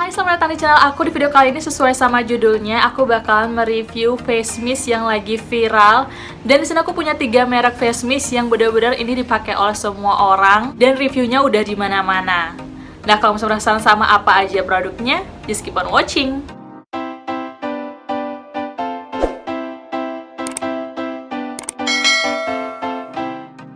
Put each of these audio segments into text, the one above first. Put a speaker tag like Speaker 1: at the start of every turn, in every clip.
Speaker 1: Hai, selamat datang di channel aku. Di video kali ini sesuai sama judulnya, aku bakalan mereview face mist yang lagi viral. Dan di sini aku punya 3 merek face mist yang benar-benar ini dipakai oleh semua orang dan reviewnya udah di mana-mana. Nah, kalau misalnya penasaran sama apa aja produknya, just keep on watching.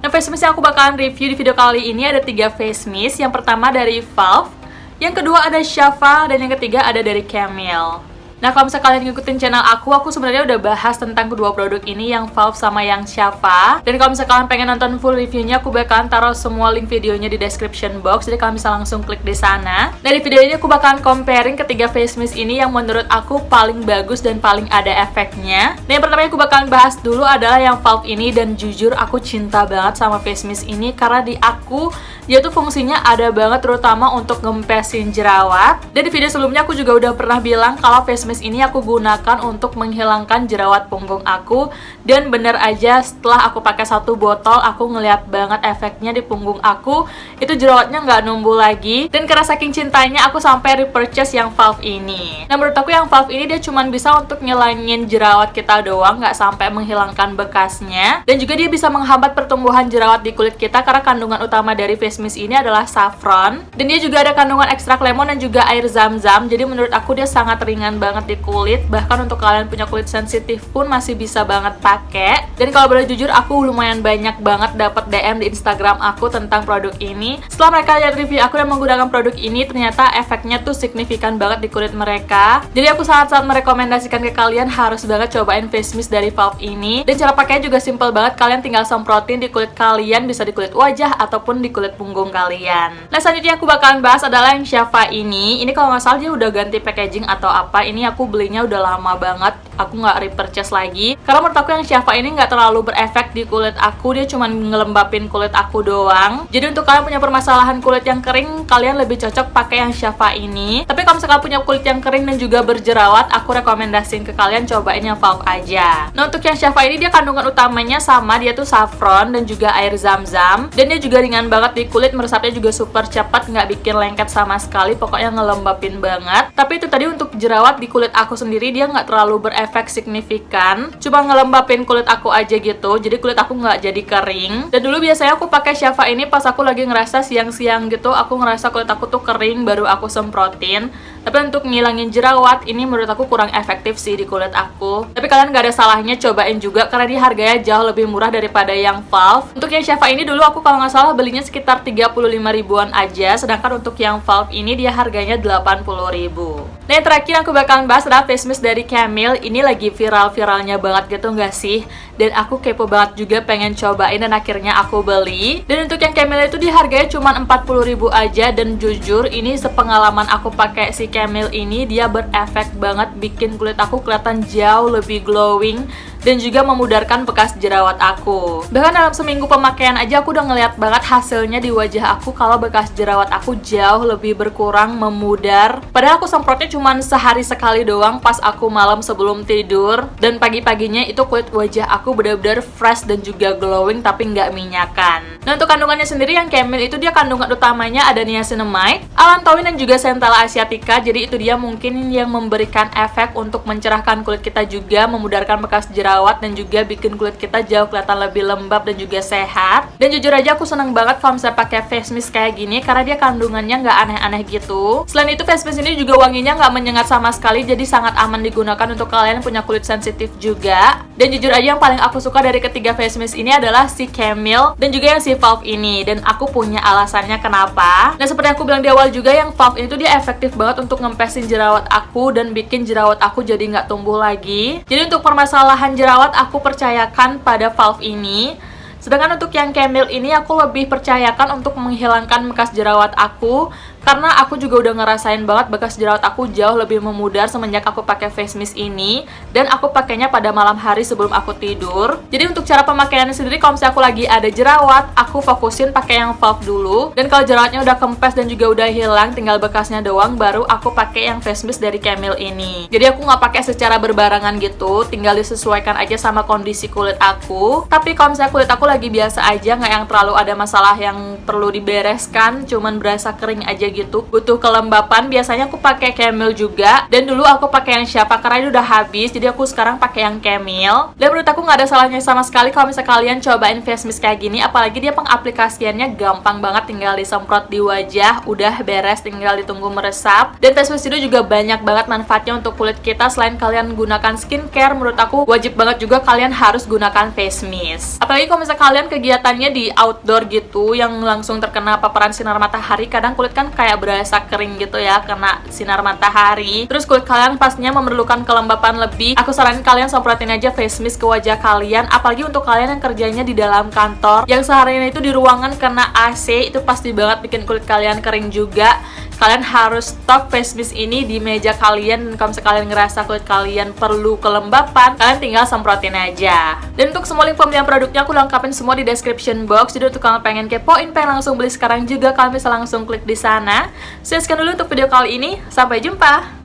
Speaker 1: Face mist yang aku bakalan review di video kali ini ada 3 face mist. Yang pertama dari Valve, yang kedua ada Shafa, dan yang ketiga ada dari Camille. Nah, kalau misalnya kalian ngikutin channel aku sebenarnya udah bahas tentang kedua produk ini, yang Valve sama yang Shafa. Dan kalau misalnya kalian pengen nonton full reviewnya, aku bakalan taruh semua link videonya di description box, jadi kalian bisa langsung klik di sana. Nah, di video ini aku bakalan comparing ketiga face mist ini yang menurut aku paling bagus dan paling ada efeknya. Nah, yang pertama yang aku bakalan bahas dulu adalah yang Valve ini, dan jujur aku cinta banget sama face mist ini karena di aku dia tuh fungsinya ada banget, terutama untuk ngempesin jerawat. Dan di video sebelumnya aku juga udah pernah bilang kalau face mist ini aku gunakan untuk menghilangkan jerawat punggung aku, dan bener aja setelah aku pakai 1 botol aku ngeliat banget efeknya di punggung aku, itu jerawatnya nggak numbuh lagi. Dan karena saking cintanya aku sampai repurchase yang Valve ini. Nah, menurut aku yang Valve ini dia cuman bisa untuk ngilangin jerawat kita doang, nggak sampai menghilangkan bekasnya. Dan juga dia bisa menghambat pertumbuhan jerawat di kulit kita karena kandungan utama dari face mist ini adalah saffron. Dan dia juga ada kandungan ekstrak lemon dan juga air zam-zam. Jadi menurut aku dia sangat ringan banget di kulit, bahkan untuk kalian punya kulit sensitif pun masih bisa banget pakai. Dan kalau boleh jujur, aku lumayan banyak banget dapat DM di Instagram aku tentang produk ini. Setelah mereka lihat review aku dan menggunakan produk ini, ternyata efeknya tuh signifikan banget di kulit mereka. Jadi aku sangat-sangat merekomendasikan ke kalian harus banget cobain face mist dari Valve ini. Dan cara pakainya juga simple banget, kalian tinggal semprotin di kulit kalian, bisa di kulit wajah ataupun di kulit punggung kalian. Nah, selanjutnya aku bakalan bahas adalah yang Shafa ini. Ini kalau nggak salah dia udah ganti packaging atau apa. Ini aku belinya udah lama banget, aku nggak repurchase lagi karena menurut aku yang Shafa ini nggak terlalu berefek di kulit aku, dia cuma ngelembapin kulit aku doang. Jadi untuk kalian punya permasalahan kulit yang kering, kalian lebih cocok pakai yang Shafa ini. Tapi kalau misalkan punya kulit yang kering dan juga berjerawat, aku rekomendasiin ke kalian cobain yang Valve aja. Nah, untuk yang Shafa ini dia kandungan utamanya sama, dia tuh saffron dan juga air zam-zam, dan dia juga ringan banget di kulit, meresapnya juga super cepat, nggak bikin lengket sama sekali, pokoknya ngelembapin banget. Tapi itu tadi untuk jerawat di kulit aku sendiri dia nggak terlalu berefek signifikan, cuma ngelembapin kulit aku aja gitu, jadi kulit aku nggak jadi kering. Dan dulu biasanya aku pakai Shafa ini pas aku lagi ngerasa siang-siang gitu, aku ngerasa kulit aku tuh kering, baru aku semprotin. Tapi untuk ngilangin jerawat ini menurut aku kurang efektif sih di kulit aku. Tapi kalian gak ada salahnya cobain juga karena dia harganya jauh lebih murah daripada yang Valve. Untuk yang Shafa ini dulu aku kalau nggak salah belinya sekitar 35 ribuan aja, sedangkan untuk yang Valve ini dia harganya 80 ribu. Nah, yang terakhir aku bakalan bahas adalah face mist dari Camille. Ini lagi viral-viralnya banget gitu nggak sih? Dan aku kepo banget juga pengen cobain dan akhirnya aku beli. Dan untuk yang Camille itu dia harganya cuma 40 ribu aja, dan jujur ini sepengalaman aku pakai si Camille ini, dia berefek banget, bikin kulit aku kelihatan jauh lebih glowing dan juga memudarkan bekas jerawat aku. Bahkan dalam seminggu pemakaian aja aku udah ngeliat banget hasilnya di wajah aku, kalau bekas jerawat aku jauh lebih berkurang, memudar. Padahal aku semprotnya cuma sehari sekali doang pas aku malam sebelum tidur, dan pagi-paginya itu kulit wajah aku benar-benar fresh dan juga glowing tapi nggak minyakan. Nah, untuk kandungannya sendiri yang Camille itu dia kandungan utamanya ada niacinamide, allantoin dan juga centella asiatica. Jadi itu dia mungkin yang memberikan efek untuk mencerahkan kulit kita juga, memudarkan bekas jerawat, dan juga bikin kulit kita jauh kelihatan lebih lembab dan juga sehat. Dan jujur aja aku seneng banget kalau misalnya pakai face mist kayak gini karena dia kandungannya nggak aneh-aneh gitu. Selain itu face mist ini juga wanginya nggak menyengat sama sekali, jadi sangat aman digunakan untuk kalian punya kulit sensitif juga. Dan jujur aja yang paling aku suka dari ketiga face mist ini adalah si Camille dan juga yang si Valve ini, dan aku punya alasannya kenapa. Nah, seperti aku bilang di awal juga, yang Valve ini tuh dia efektif banget untuk ngempesin jerawat aku dan bikin jerawat aku jadi nggak tumbuh lagi. Jadi untuk permasalahan jerawat aku percayakan pada Valve ini. Sedangkan untuk yang Camille ini aku lebih percayakan untuk menghilangkan bekas jerawat aku, karena aku juga udah ngerasain banget bekas jerawat aku jauh lebih memudar semenjak aku pakai face mist ini, dan aku pakainya pada malam hari sebelum aku tidur. Jadi untuk cara pemakaiannya sendiri, kalau misalnya aku lagi ada jerawat, aku fokusin pakai yang Valve dulu, dan kalau jerawatnya udah kempes dan juga udah hilang, tinggal bekasnya doang, baru aku pakai yang face mist dari Camille ini. Jadi aku nggak pakai secara berbarengan gitu, tinggal disesuaikan aja sama kondisi kulit aku. Tapi kalau misalnya kulit aku lagi biasa aja, nggak yang terlalu ada masalah yang perlu dibereskan, cuman berasa kering aja gitu, butuh kelembapan, biasanya aku pakai Camille juga. Dan dulu aku pakai yang Shafa karena ini udah habis, jadi aku sekarang pakai yang Camille. Dan menurut aku nggak ada salahnya sama sekali kalau misalnya kalian cobain face mist kayak gini, apalagi dia pengaplikasiannya gampang banget, tinggal disemprot di wajah, udah beres, tinggal ditunggu meresap. Dan face mist itu juga banyak banget manfaatnya untuk kulit kita. Selain kalian gunakan skincare, menurut aku wajib banget juga kalian harus gunakan face mist. Apalagi kalau misalnya kalian kegiatannya di outdoor gitu, yang langsung terkena paparan sinar matahari, kadang kulit kan kayak berasa kering gitu ya, kena sinar matahari. Terus kulit kalian pastinya memerlukan kelembapan lebih. Aku saranin kalian semprotin aja face mist ke wajah kalian, apalagi untuk kalian yang kerjanya di dalam kantor, yang seharian itu di ruangan kena AC, itu pasti banget bikin kulit kalian kering juga. Kalian harus stok face mist ini di meja kalian, dan kalau misalnya kalian ngerasa kulit kalian perlu kelembapan, kalian tinggal semprotin aja. Dan untuk semua link pembelian produknya aku lengkapin semua di description box, jadi untuk kalian pengen kepoin, pengen langsung beli sekarang juga, kalian bisa langsung klik di sana. Sekian dulu untuk video kali ini, sampai jumpa!